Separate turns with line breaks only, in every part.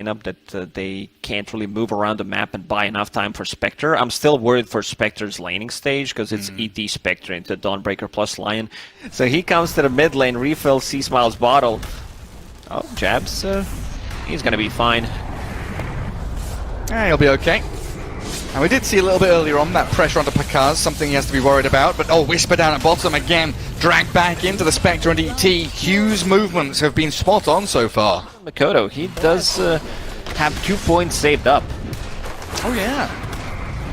up that they can't really move around the map and buy enough time for Spectre. I'm still worried for Spectre's laning stage because it's ET Spectre into Dawnbreaker plus Lion. So he comes to the mid lane, refills C-Smile's bottle. Oh, Jabs, he's going to be fine.
Yeah, he'll be okay. And we did see a little bit earlier on that pressure onto Pakaz, something he has to be worried about. But Whisper down at bottom again, dragged back into the Spectre and ET. Q's movements have been spot on so far.
Mikoto, he does have 2 points saved up.
Oh yeah.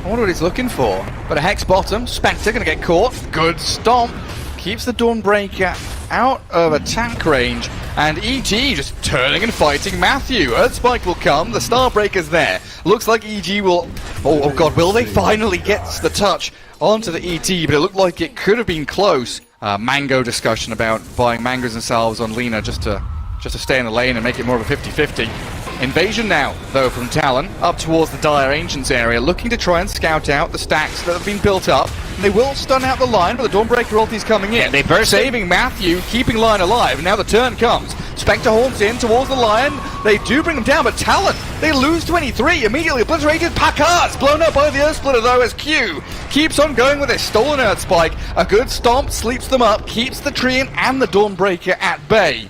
I wonder what he's looking for. But a Hex bottom, Spectre gonna get caught. Good stomp. Keeps the Dawnbreaker out of attack range. And EG just turning and fighting Matthew. Earthspike will come, the Starbreaker's there. Looks like EG will... Oh god, will they finally get the touch onto the ET? But it looked like it could have been close. Mango discussion about buying mangoes and salves on Lina just to stay in the lane and make it more of a 50-50. Invasion now, though, from Talon, up towards the Dire Ancients area, looking to try and scout out the stacks that have been built up. They will stun out the line, but the Dawnbreaker ulti's coming in.
They burst
saving Matthew, keeping Lion alive, and now the turn comes. Spectre haunts in towards the Lion. They do bring him down, but Talon, they lose 23, immediately obliterated. Pakaz, blown up by the Earth Splitter, though, as Q keeps on going with his stolen Earth Spike. A good stomp, sleeps them up, keeps the Treant and the Dawnbreaker at bay.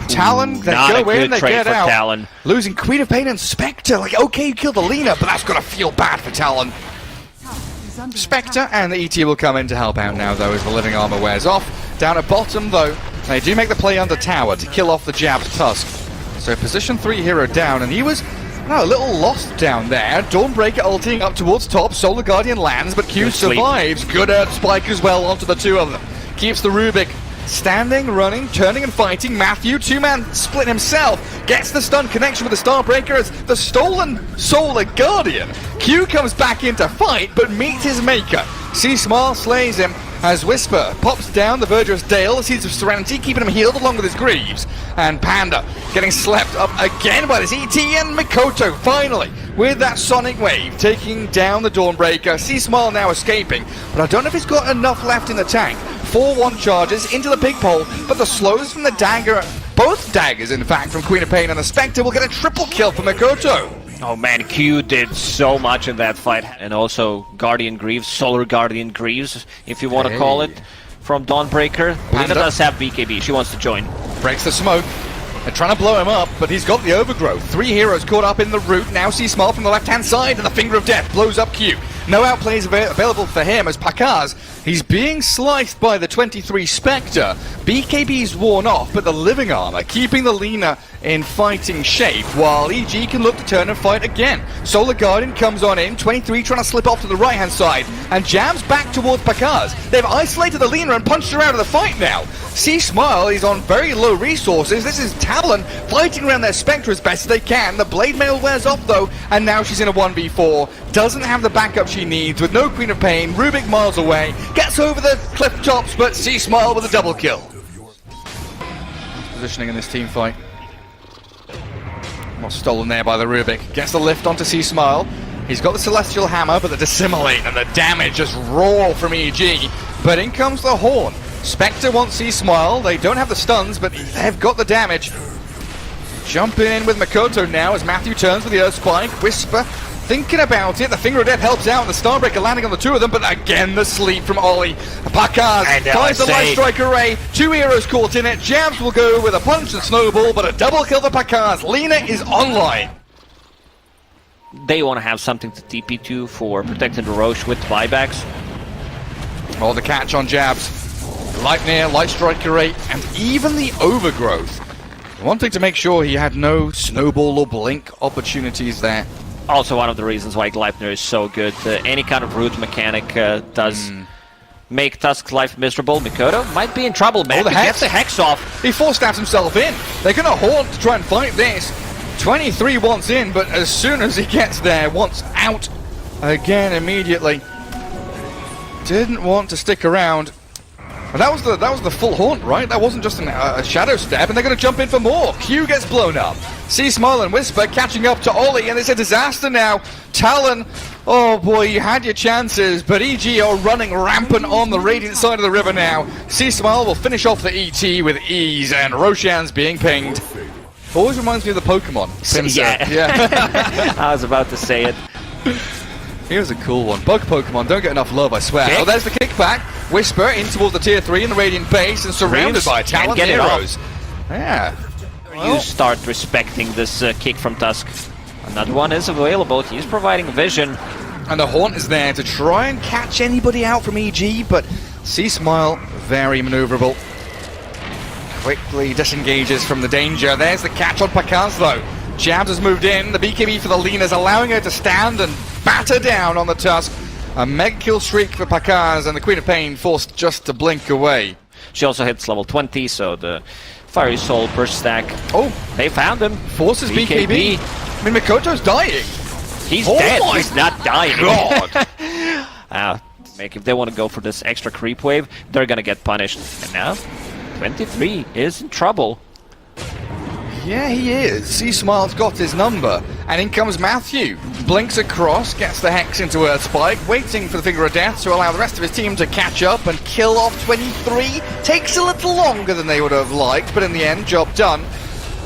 Talon, they go in, they get out.
Talon.
Losing Queen of Pain and Spectre. Like, okay, you killed the Lina, but that's gonna feel bad for Talon. Spectre and the ET will come in to help out now, though, as the living armor wears off. Down at bottom, though, they do make the play under tower to kill off the Jab's Tusk. So position 3 hero down, and he was a little lost down there. Dawnbreaker ulting up towards top. Solar Guardian lands, but Q survives. Good Earth Spike as well onto the two of them. Keeps the Rubik standing, running, turning and fighting. Matthew, two-man split himself, gets the stun connection with the Starbreaker as the stolen Solar Guardian. Q comes back in to fight, but meets his maker. C-Smile slays him as Whisper pops down the Verdurous Dale, Seeds of Serenity, keeping him healed along with his Greaves. And Panda getting slept up again by this ET, and Mikoto finally with that Sonic Wave taking down the Dawnbreaker. C-Smile now escaping, but I don't know if he's got enough left in the tank. 4-1 charges into the pig pole, but the slows from the dagger, both daggers in fact, from Queen of Pain and the Spectre will get a triple kill for Mikoto.
Oh man, Q did so much in that fight. And also Guardian Greaves, Solar Guardian Greaves, if you want to call it, from Dawnbreaker. Lina does have BKB, she wants to join.
Breaks the smoke. They're trying to blow him up, but he's got the overgrowth. 3 heroes caught up in the root. Now C-Smile from the left-hand side, and the Finger of Death blows up Q. No outplays available for him as Pakaz, he's being sliced by the 23 Spectre. BKB's worn off, but the living armor keeping the Lina in fighting shape, while EG can look to turn and fight again. Solar Guardian comes on in, 23 trying to slip off to the right-hand side, and jabs back towards Pakaz. They've isolated the Lina and punched her out of the fight now. C-Smile is on very low resources. This is Talon fighting around their Spectre as best as they can. The Blade Mail wears off though, and now she's in a 1v4. Doesn't have the backup she needs with no Queen of Pain. Rubik miles away, gets over the cliff tops, but C-Smile with a double kill. Positioning in this team fight. Well, stolen there by the Rubik. Gets the lift onto C-Smile. He's got the Celestial Hammer, but the Dissimilate and the damage just raw from EG. But in comes the Horn. Spectre wants C-Smile. They don't have the stuns, but they've got the damage. Jumping in with Mikoto now as Matthew turns with the Earth Spike. Whisper thinking about it. The Finger of Death helps out, and the Starbreaker landing on the two of them, but again the sleep from Ollie. Pakaz finds the Light Strike Array. 2 heroes caught in it. Jabs will go with a punch and snowball, but a double kill for Pakaz. Lina is online.
They want to have something to TP to for protecting the Roche with buybacks.
Oh, the catch on Jabs. Lightning, Light Strike Array, and even the Overgrowth. Wanting to make sure he had no snowball or blink opportunities there.
Also one of the reasons why Gleipnir is so good. Any kind of root mechanic does make Tusk's life miserable. Mikoto might be in trouble, man.
Oh,
he gets the Hex off.
He force-stabs himself in. They're going to haunt to try and fight this. 23 wants in, but as soon as he gets there, wants out again immediately. Didn't want to stick around. And that was the full haunt, right? That wasn't just a shadow stab, and they're going to jump in for more. Q gets blown up. C-Smile and Whisper catching up to Ollie, and it's a disaster now. Talon, oh boy, you had your chances, but EG are running rampant on the Radiant side of the river now. C-Smile will finish off the ET with ease, and Roshan's being pinged. Always reminds me of the Pokemon. Since,
yeah. I was about to say it.
Here's a cool one. Bug Pokemon don't get enough love, I swear.
Okay.
Oh, there's the kickback. Whisper in towards the tier 3 in the Radiant base and surrounded by Talon heroes. Yeah.
You start respecting this kick from Tusk. Another one is available. He's providing vision.
And the Haunt is there to try and catch anybody out from EG, but C-Smile, very maneuverable. Quickly disengages from the danger. There's the catch on Pakaz though. Jabs has moved in. The BKB for the Lina's allowing her to stand and batter down on the Tusk. A mega kill streak for Pakaz, and the Queen of Pain forced just to blink away.
She also hits level 20, so the Fiery Soul burst stack.
Oh,
They found him.
forces BKB. I mean, Mikoto's dying.
He's
Oh
dead.
my
He's not dying.
God.
If they want to go for this extra creep wave, they're gonna get punished. And now, 23 is in trouble.
Yeah, he is. C-Smile's got his number. And in comes Matthew. Blinks across, gets the Hex into Earth Spike, waiting for the Finger of Death to allow the rest of his team to catch up and kill off 23. Takes a little longer than they would have liked, but in the end, job done.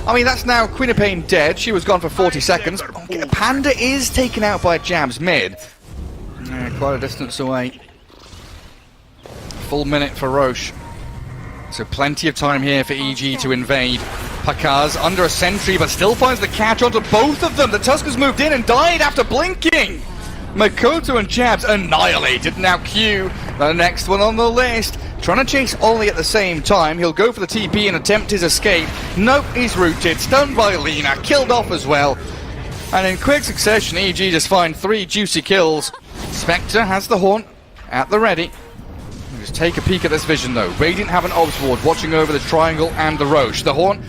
I mean, that's now Queen of Pain dead. She was gone for 40 seconds. Panda is taken out by Jabs mid. Quite a distance away. Full minute for Roche. So plenty of time here for EG to invade. Pakaz under a sentry, but still finds the catch onto both of them. The Tusk has moved in and died after blinking. Makoto and Jabs annihilated. Now Q, the next one on the list. Trying to chase Ollie at the same time. He'll go for the TP and attempt his escape. Nope, he's rooted. Stunned by Lina. Killed off as well. And in quick succession, EG just find 3 juicy kills. Spectre has the Haunt at the ready. Just take a peek at this vision though. Radiant have an Obs Ward watching over the Triangle and the Roche. The Haunt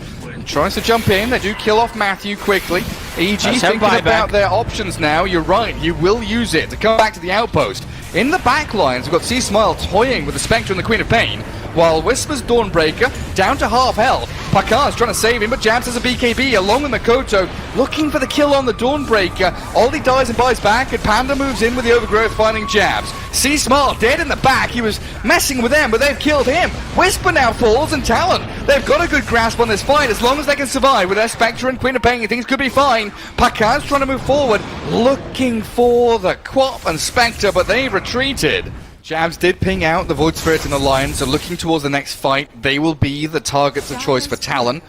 tries to jump in. They do kill off Matthew quickly. EG thinking about their options now. You're right, you will use it to come back to the outpost. In the back lines, we've got C-Smile toying with the Spectre and the Queen of Pain, while Whisper's Dawnbreaker down to half health. Pakaz trying to save him, but Jabs has a BKB along with Makoto, looking for the kill on the Dawnbreaker. Ollie dies and buys back, and Panda moves in with the Overgrowth, finding Jabs. C-Smile dead in the back. He was messing with them, but they've killed him. Whisper now falls, and Talon. They've got a good grasp on this fight as long as they can survive with their Spectre and Queen of Pain. Things could be fine. Pakaz trying to move forward, looking for the Quap and Spectre, but they've retreated. Jabs did ping out the Void Spirit in the line, so looking towards the next fight, they will be the targets of choice for Talon.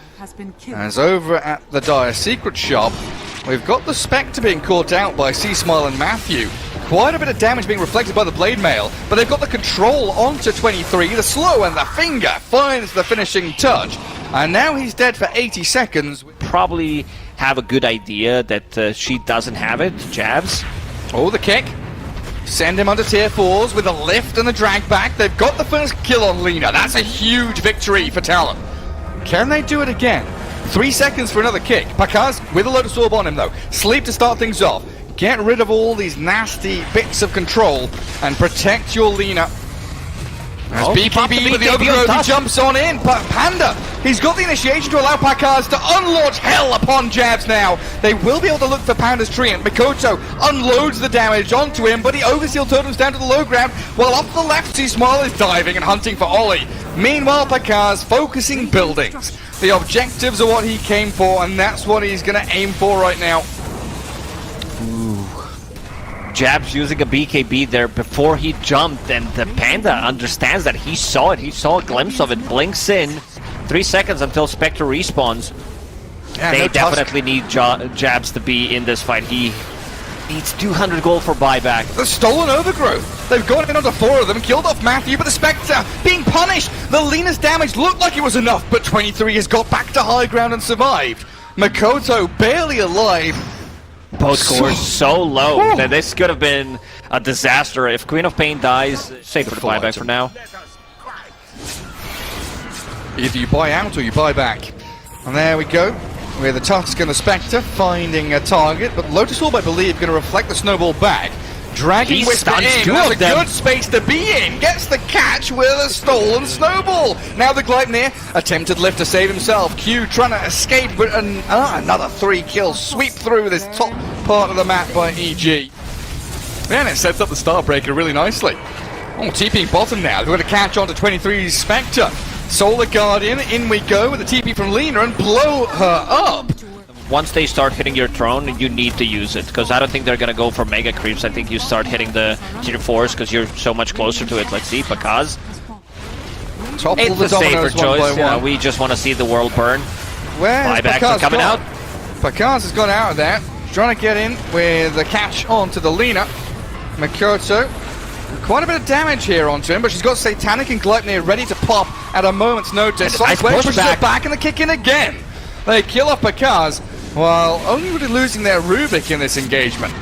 As over at the Dire Secret Shop, we've got the Spectre being caught out by C-Smile and Matthew. Quite a bit of damage being reflected by the Blade Mail, but they've got the control onto 23. The slow and the finger finds the finishing touch. And now he's dead for 80 seconds.
Probably have a good idea that she doesn't have it. Jabs.
Oh, the kick. Send him under tier 4s with a lift and the drag back. They've got the first kill on Lina. That's a huge victory for Talon. Can they do it again? 3 seconds for another kick. Pakaz with a Lotus Orb on him though. Sleep to start things off. Get rid of all these nasty bits of control and protect your Lina. As BKB with the Overgrowth, he jumps on in, but Panda, he's got the initiation to allow Pakaz to unlaunch hell upon Jabs now. They will be able to look for Panda's Treant. Mikoto unloads the damage onto him, but he Overseal Totems down to the low ground, while up the left, C-Smile is diving and hunting for Ollie. Meanwhile, Pakaz focusing buildings. The objectives are what he came for, and that's what he's going to aim for right now.
Jabs using a BKB there before he jumped, and the Panda understands that he saw it. He saw a glimpse of it, blinks in. 3 seconds until Spectre respawns.
Yeah,
they
no
definitely need Jabs to be in this fight. He needs 200 gold for buyback.
The stolen Overgrowth. They've gone in onto 4 of them, killed off Matthew, but the Spectre being punished. The Lina's damage looked like it was enough, but 23 has got back to high ground and survived. Makoto barely alive.
Both scores so low that this could have been a disaster. If Queen of Pain dies, save for the buyback for now.
Either you buy out or you buy back. And there we go. With the Tusk and the Spectre finding a target, but Lotus Orb, I believe, going to reflect the snowball back. Dragging Whisper in, has a good space to be in, gets the catch with a stolen snowball. Now the Gleipnir, attempted lift to save himself. Q trying to escape, but another 3 kills sweep through this top part of the map by EG. And it sets up the Starbreaker really nicely. Oh, TPing bottom now. They're going to catch on to 23's Spectre. Solar Guardian, in we go with the TP from Lina and blow her up.
Once they start hitting your throne, you need to use it, because I don't think they're going to go for mega creeps. I think you start hitting the tier 4s because you're so much closer to it. Let's see, Pakaz. It's a safer choice. Yeah, we just want to see the world burn.
Where's
Buybacks
Pakaz
are coming
gone?
out.
Pakaz has gone out of there. Trying to get in with the catch onto the Lina. Mikoto. Quite a bit of damage here onto him, but she's got Satanic and Gleipnir ready to pop at a moment's notice.
Nice
pushes
pushback.
it back and the kick in again. They kill off Pakaz, while only really losing their Rubik in this engagement.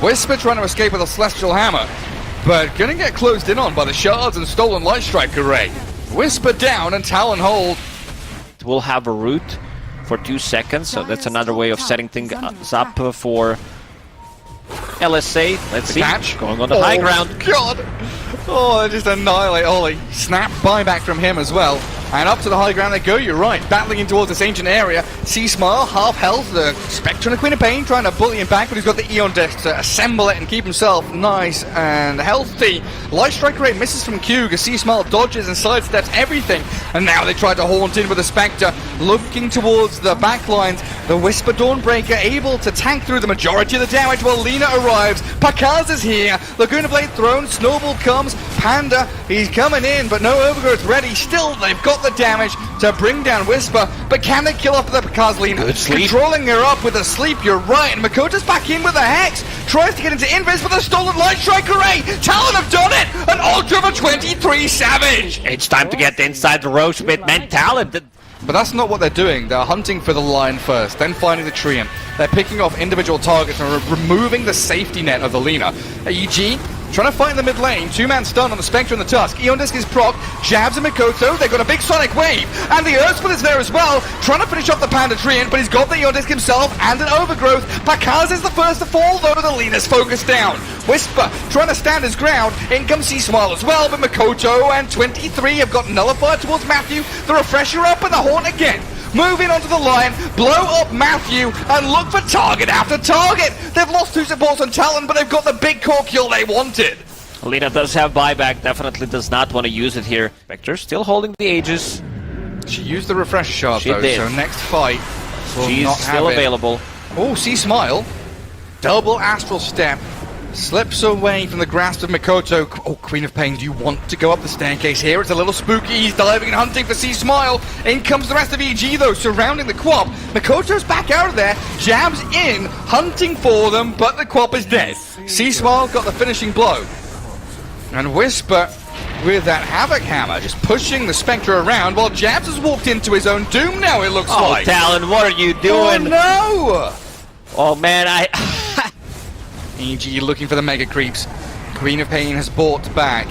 Whisper trying to escape with a Celestial Hammer, but gonna get closed in on by the Shards and Stolen Light Strike array. Whisper down and Talon hold.
We'll have a route for 2 seconds, so that's another way of setting things up for LSA. Let's see.
Catch.
Going on the high ground.
God! Oh, they just annihilate Ollie. Snap buyback from him as well. And up to the high ground they go, you're right. Battling in towards this ancient area. C-Smile, half health. The Spectre and the Queen of Pain trying to bully him back, but he's got the Eon Disc to assemble it and keep himself nice and healthy. Light Strike Ray misses from Q. C-Smile dodges and sidesteps everything. And now they try to haunt in with the Spectre, looking towards the back lines. The Whisper Dawnbreaker able to tank through the majority of the damage while Lina arrives. Pakaz is here. Laguna Blade thrown. Snowball comes. Panda, he's coming in, but no Overgrowth ready. Still, they've got the damage to bring down Whisper, but can they kill off the Pakaz Lina?
Good sleep.
Controlling her up with a sleep, you're right. And Makoto's back in with a Hex. Tries to get into Invis with a Stolen Light Strike array. Talon have done it! An Ultra for 23 Savage!
It's time to get inside the roast with man Talon.
But that's not what they're doing. They're hunting for the line first, then finding the Treant. They're picking off individual targets and removing the safety net of the Lina. EG trying to fight in the mid lane. 2-man stun on the Spectre and the Tusk. Eon Disc is proc. Jabs and Mikoto. They've got a big Sonic Wave. And the Earth Split is there as well. Trying to finish off the Panda Treant, but he's got the Eon Disc himself and an Overgrowth. Pakaz is the first to fall, though. The Lina's focused down. Whisper trying to stand his ground. In comes C-Smile as well, but Mikoto and 23 have got nullified towards Matthew. The Refresher up and the Horn again. Moving onto the line, blow up Matthew, and look for target after target. They've lost 2 supports on Talon, but they've got the big core kill they wanted.
Lina does have buyback, definitely does not want to use it here. Spectre still holding the Aegis.
She used the refresh shard though,
did.
so next fight will
She's
not
still
have it.
available.
Oh, C-Smile. Double Astral Step. Slips away from the grasp of Mikoto. Oh, Queen of Pain, do you want to go up the staircase here? It's a little spooky. He's diving and hunting for C-Smile. In comes the rest of EG, though, surrounding the Quap. Mikoto's back out of there. Jabs in, hunting for them, but the Quap is dead. C-Smile got the finishing blow. And Whisper, with that Havoc Hammer, just pushing the Spectre around, while Jabs has walked into his own doom now, it looks like.
Talon, what are you doing?
Oh, no!
Oh, man,
EG looking for the Mega Creeps. Queen of Pain has bought back.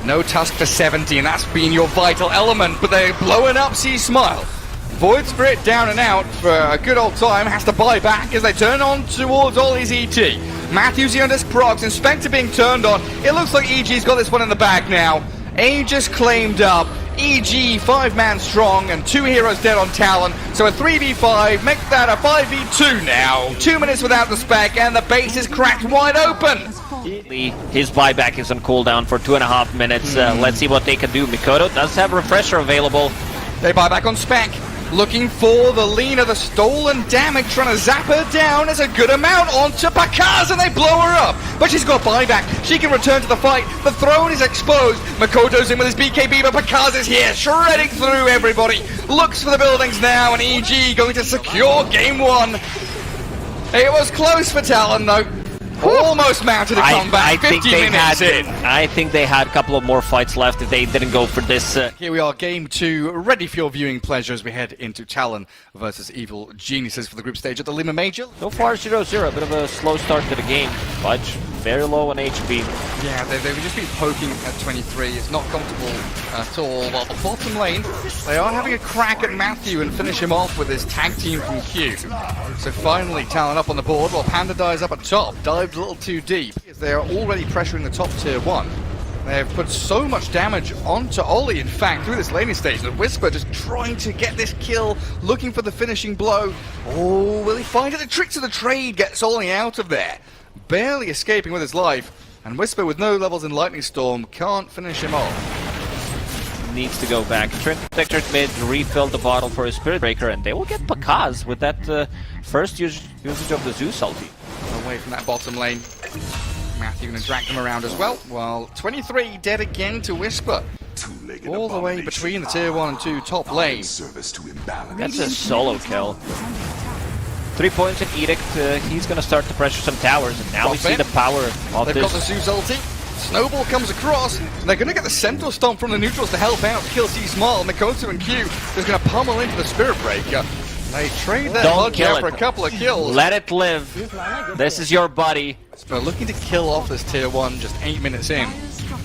No Tusk for 70, and that's been your vital element, but they're blowing up C-Smile. Void Spirit down and out for a good old time, has to buy back as they turn on towards Ollie's ET. Matthews Eon Disc procs, Inspector being turned on. It looks like EG's got this one in the bag now. Aegis claimed up. EG 5-man strong and 2 heroes dead on Talon. So a 3v5, make that a 5v2 now. 2 minutes without the spec and the base is cracked wide open.
his buyback is on cooldown for 2.5 minutes. Let's see what they can do. Mikoto does have Refresher available.
They buy back on spec. Looking for the Lina, the stolen damage, trying to zap her down as a good amount onto Pakaz, and they blow her up. But she's got buyback. She can return to the fight. The throne is exposed. Makoto's in with his BKB, but Pakaz is here, shredding through everybody. Looks for the buildings now, and EG going to secure game 1. It was close for Talon, though. Almost mounted a comeback. 50 minutes in.
I think they had a couple of more fights left if they didn't go for this.
Here we are, game 2, ready for your viewing pleasure as we head into Talon versus Evil Geniuses for the group stage at the Lima Major.
So far 0-0, a bit of a slow start to the game. Fudge, very low on HP.
Yeah, they've just been poking at 23. It's not comfortable at all. While the bottom lane, they are having a crack at Matthew and finish him off with his tag team from Q. So finally, Talon up on the board while Panda dies up at top. Dived a little too deep. They are already pressuring the top tier 1. They have put so much damage onto Ollie, in fact, through this laning stage. And Whisper just trying to get this kill, looking for the finishing blow. Oh, will he find it? The tricks of the trade gets Ollie out of there. Barely escaping with his life. And Whisper with no levels in Lightning Storm can't finish him off.
needs to go back. Trent Protector mid, refill the bottle for his Spirit Breaker, and they will get Pakaz with that first usage of the Zeus ulti.
Away from that bottom lane. Matthew going to drag them around as well. Well, 23 dead again to Whisper. All the way between the tier 1 and 2 top lane.
That's a solo kill. 3 points in Edict. He's going to start to pressure some towers, and now we see the power of
They've got the Zeus ulti. Snowball comes across, and they're going to get the Centaur Stomp from the neutrals to help out, to kill C-Small. Mikoto and Q is going to pummel into the Spirit Breaker. They trade their budget out for a couple of kills.
Let it live. This is your buddy.
They're looking to kill off this tier 1 just 8 minutes in.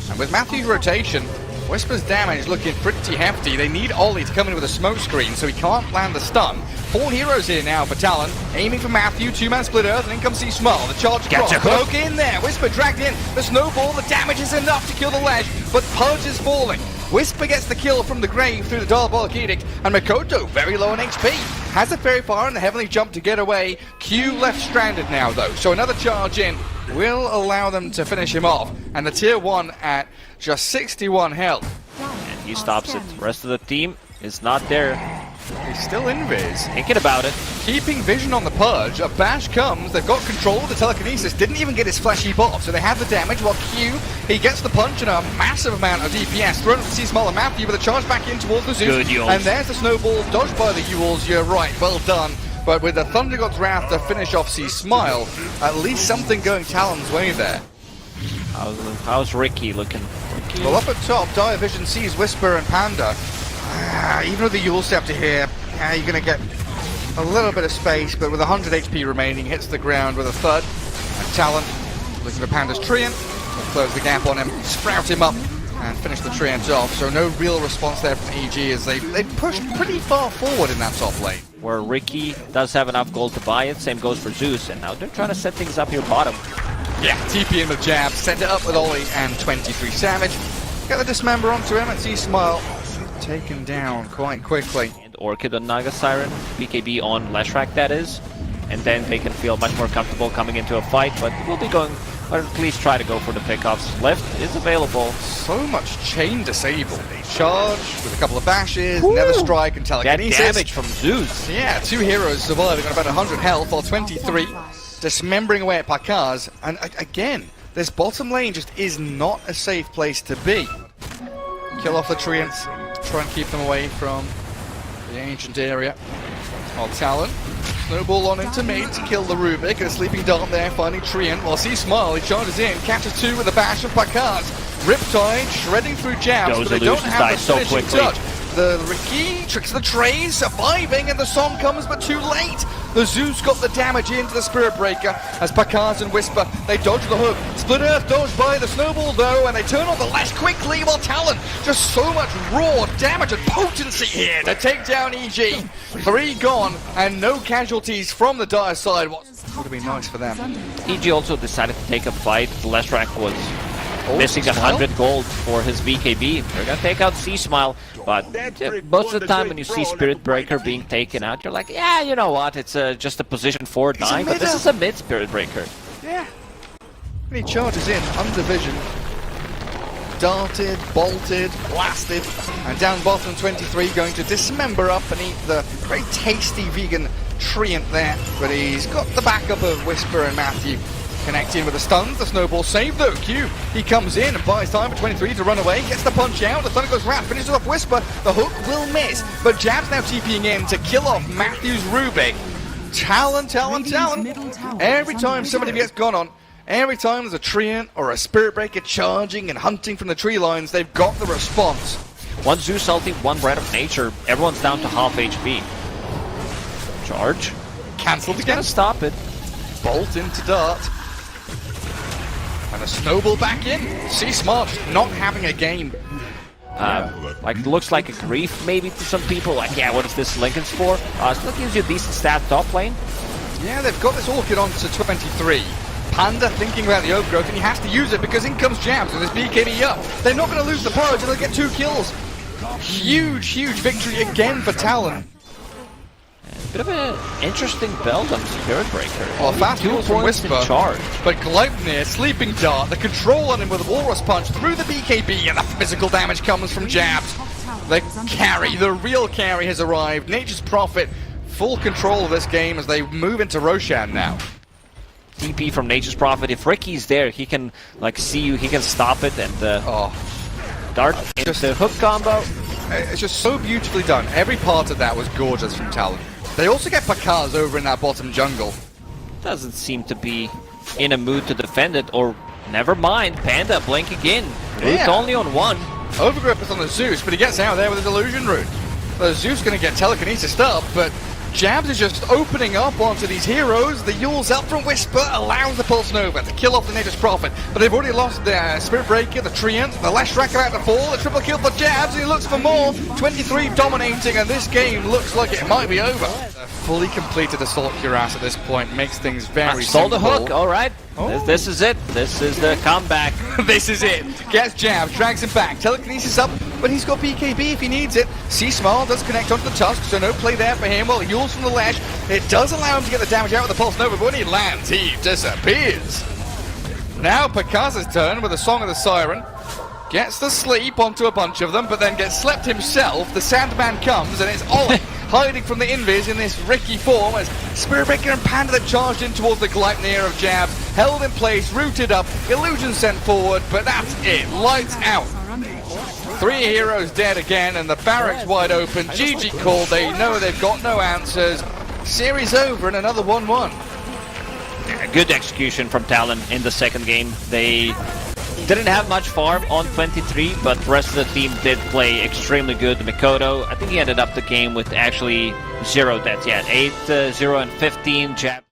And with Matthew's rotation, Whisper's damage looking pretty hefty. They need Ollie to come in with a smoke screen, so he can't land the stun. 4 heroes here now for Talon, aiming for Matthew, 2-man split earth, and in comes C-Small. The charge across, poke in there, Whisper dragged in, the snowball, the damage is enough to kill the ledge, but Pudge is falling. Whisper gets the kill from the grave through the Diabolic Edict, and Mikoto, very low on HP, has a fairy fire and the heavenly jump to get away. Q left stranded now though, so another charge in will allow them to finish him off, and the tier 1 at just 61 health.
And he stops it. The rest of the team is not there.
He's still in Viz.
Thinking about it.
Keeping vision on the Purge, a bash comes, they've got control of the telekinesis, didn't even get his flashy buff, so they have the damage, while Q, he gets the punch and a massive amount of DPS, thrown up to C-Small and Matthew with a charge back in towards the Zeus, and there's the snowball, dodged by the Yules, you're right, well done. But with the Thunder God's Wrath to finish off C-Smile, at least something going Talon's way there.
How's Ricky looking? Ricky?
Well, up at top, Dire Vision sees Whisper and Panda. Even with the Yule Scepter here, you're going to get a little bit of space, but with 100 HP remaining, hits the ground with a thud. And Talon, looking for Panda's Treant, will close the gap on him, sprout him up, and finish the Treant off. So no real response there from EG as they pushed pretty far forward in that top lane.
Where Ricky does have enough gold to buy it, same goes for Zeus, and now they're trying to set things up here bottom.
Yeah, TP in with jab, set it up with Ollie and 23 Savage. Get the Dismember onto him and C-Smile taken down quite quickly.
And Orchid on Naga Siren, BKB on Leshrac that is, and then they can feel much more comfortable coming into a fight, but we'll be going, or at least try to go for the pickoffs. Left is available.
So much chain disable. Charge with a couple of bashes, Nether Strike and Telekinesis.
That damage from Zeus.
Yeah, 2 heroes surviving on about 100 health, while 23 dismembering away at Pakaz. And again, this bottom lane just is not a safe place to be. Kill off the Treants, try and keep them away from the ancient area. While Talon, snowball on into mid to kill the Rubik, and a sleeping dart there finding Treant, while C-Smile, he charges in, catches 2 with a bash of Pakaz. Riptide shredding through jabs, but they don't have the finishing touch. The Ricky tricks the trays, surviving, and the song comes but too late. The Zeus got the damage into the Spirit Breaker as Pakaz and Whisper, they dodge the hook. Split Earth dodged by the Snowball though, and they turn on the lash quickly, while Talon, just so much raw damage and potency here to take down EG. 3 gone, and no casualties from the Dire side. What would have been nice for them.
EG also decided to take a fight. Leshrac was missing 100 gold for his BKB. They're gonna take out C-Smile, but most of the time when you see Spirit Breaker being taken out, you're like, yeah, you know what, it's just a position 4 dying, but this is a mid Spirit Breaker.
Yeah. And he charges in, under vision, darted, bolted, blasted, and down bottom 23 going to dismember up and eat the very tasty vegan Treant there, but he's got the backup of Whisper and Matthew. Connecting with the stuns, the snowball save though. Q, he comes in and buys time for 23 to run away, gets the punch out, the Thunder Goes Wrath, finishes off Whisper, the hook will miss, but Jab's now TPing in to kill off Matthew's Rubik. Talon. Every time somebody gets gone on, every time there's a Treant or a Spirit Breaker charging and hunting from the tree lines, they've got the response.
One Zeus ulti, one Breath of Nature, everyone's down to half HP. Charge.
Cancelled
He's
again.
gonna stop it.
Bolt into dart. And a snowball back in. C-Smart not having a game.
Like it looks like a grief maybe to some people. Like, yeah, what is this Lincoln's for? Still gives you a decent stat top lane.
Yeah, they've got this Orchid on to 23. Panda thinking about the overgrowth, and he has to use it because in comes Jabs with his BKB up. They're not going to lose the Purge, and they'll get 2 kills. Huge victory again for Talon.
Bit of an interesting build on Spirit Breaker.
Well, fast kills from Whisper,
charge.
but Gleipnir, Sleeping Dart, the control on him with a Walrus Punch through the BKB, and the physical damage comes from Jabs. The carry, the real carry has arrived. Nature's Prophet, full control of this game as they move into Roshan now.
TP from Nature's Prophet. If Ricky's there, he can like see you, he can stop it and dart into the hook combo.
It's just so beautifully done. Every part of that was gorgeous from Talon. They also get Pakaz over in that bottom jungle.
Doesn't seem to be in a mood to defend it, or never mind. Panda blinking in. Root only on one.
Overgrip is on the Zeus, but he gets out there with his illusion root. The Zeus going to get telekinesis up, but Jabs is just opening up onto these heroes. The Yule's up from Whisper allows the Pulse Nova to kill off the Nature's Prophet, but they've already lost the Spirit Breaker, the Treant, the Lash Track about to fall, the triple kill for Jabs, he looks for more. 23 dominating, and this game looks like it might be over. A fully completed Assault Cuirass at this point makes things very
Stole
simple.
the hook, alright. This is it. This is the comeback.
This is it. Gets Jabs, drags him back, telekinesis up, but he's got BKB if he needs it. C-Smile does connect onto the Tusk, so no play there for him. Well, Yule's from the ledge. It does allow him to get the damage out with the Pulse Nova, but when he lands, he disappears. Now Pakaz's turn with the Song of the Siren. Gets the sleep onto a bunch of them, but then gets slept himself. The Sandman comes, and it's Ollie hiding from the Invis in this Ricky form as Spirit Breaker and Panda that charged in towards the Gleipnir of Jabs. Held in place, rooted up, illusion sent forward, but that's it. Lights out. 3 heroes dead again, and the barracks wide open. GG called, they know they've got no answers. Series over and another 1-1.
Good execution from Talon in the second game. They didn't have much farm on 23, but the rest of the team did play extremely good. Mikoto, I think he ended up the game with actually 0 deaths. Yeah, 8, 0, and 15 jab.